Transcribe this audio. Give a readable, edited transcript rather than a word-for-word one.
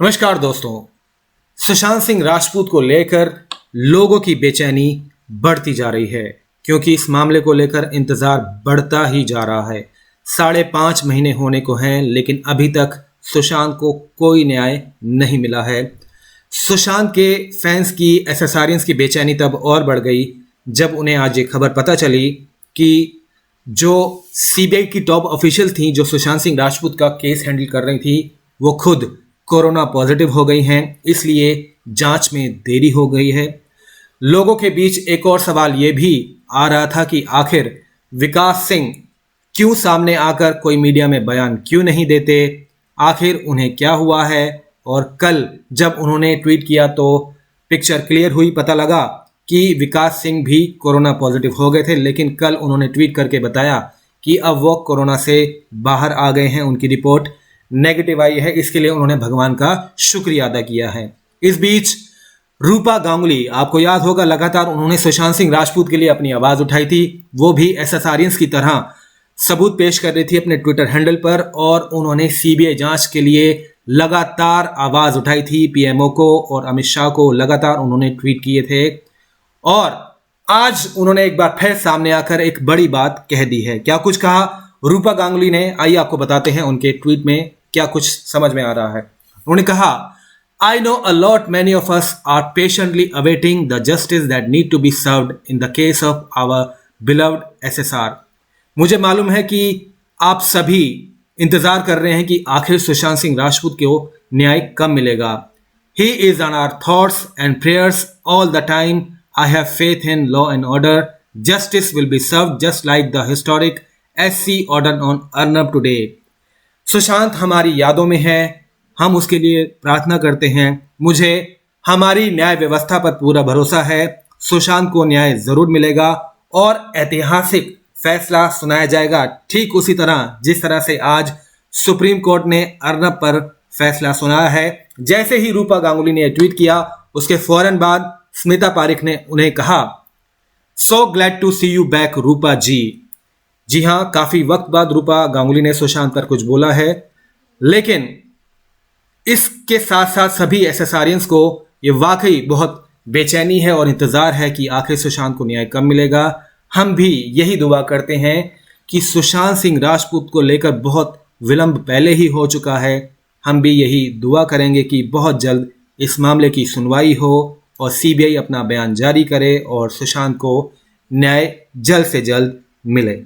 नमस्कार दोस्तों। सुशांत सिंह राजपूत को लेकर लोगों की बेचैनी बढ़ती जा रही है क्योंकि इस मामले को लेकर इंतजार बढ़ता ही जा रहा है। 5.5 महीने होने को हैं लेकिन अभी तक सुशांत को कोई न्याय नहीं मिला है। सुशांत के फैंस की एसएसआरियंस की बेचैनी तब और बढ़ गई जब उन्हें आज ये खबर पता चली कि जो सीबीआई की टॉप ऑफिशियल थी जो सुशांत सिंह राजपूत का केस हैंडल कर रही थी वो खुद कोरोना पॉजिटिव हो गई हैं, इसलिए जांच में देरी हो गई है। लोगों के बीच एक और सवाल ये भी आ रहा था कि आखिर विकास सिंह क्यों सामने आकर कोई मीडिया में बयान क्यों नहीं देते, आखिर उन्हें क्या हुआ है। और कल जब उन्होंने ट्वीट किया तो पिक्चर क्लियर हुई, पता लगा कि विकास सिंह भी कोरोना पॉजिटिव हो गए थे, लेकिन कल उन्होंने ट्वीट करके बताया कि अब वो कोरोना से बाहर आ गए हैं, उनकी रिपोर्ट नेगेटिव आई है। इसके लिए उन्होंने भगवान का शुक्रिया अदा किया है। इस बीच रूपा गांगुली, आपको याद होगा, लगातार उन्होंने सुशांत सिंह राजपूत के लिए अपनी आवाज उठाई थी। वो भी एसएसआरियंस की तरह सबूत पेश कर रही थी अपने ट्विटर हैंडल पर और उन्होंने सीबीआई जांच के लिए लगातार आवाज उठाई थी। पीएमओ को और अमित शाह को लगातार उन्होंने ट्वीट किए थे और आज उन्होंने एक बार फिर सामने आकर एक बड़ी बात कह दी है। क्या कुछ कहा रूपा गांगुली ने, आइए आपको बताते हैं उनके ट्वीट में क्या कुछ समझ में आ रहा है। उन्होंने कहा, I know a lot many of us are patiently awaiting the justice that need to be served in the case of our beloved SSR। मुझे मालूम है कि आप सभी इंतजार कर रहे हैं कि आखिर सुशांत सिंह राजपूत को न्याय कब मिलेगा। He is on our thoughts and prayers all the time। I have faith in law and order। Justice will be served just like the historic SC order on Arnab today। Sushant हमारी यादों में है, हम उसके लिए प्रार्थना करते हैं। मुझे हमारी न्याय व्यवस्था पर पूरा भरोसा है। सुशांत को न्याय जरूर मिलेगा और ऐतिहासिक फैसला सुनाया जाएगा, ठीक उसी तरह जिस तरह से आज सुप्रीम कोर्ट ने अर्नब पर फैसला सुनाया है। जैसे ही रूपा गांगुली ने ट्वीट किया उसके फौरन बाद स्मिता पारिक ने उन्हें कहा, so glad to see you back Rupa ji. जी हाँ, काफी वक्त बाद रूपा गांगुली ने सुशांत पर कुछ बोला है, लेकिन इसके साथ साथ सभी एसएसआरियंस को ये वाकई बहुत बेचैनी है और इंतजार है कि आखिर सुशांत को न्याय कब मिलेगा। हम भी यही दुआ करते हैं कि सुशांत सिंह राजपूत को लेकर बहुत विलंब पहले ही हो चुका है। हम भी यही दुआ करेंगे कि बहुत जल्द इस मामले की सुनवाई हो और सीबीआई अपना बयान जारी करे और सुशांत को न्याय जल्द से जल्द मिले।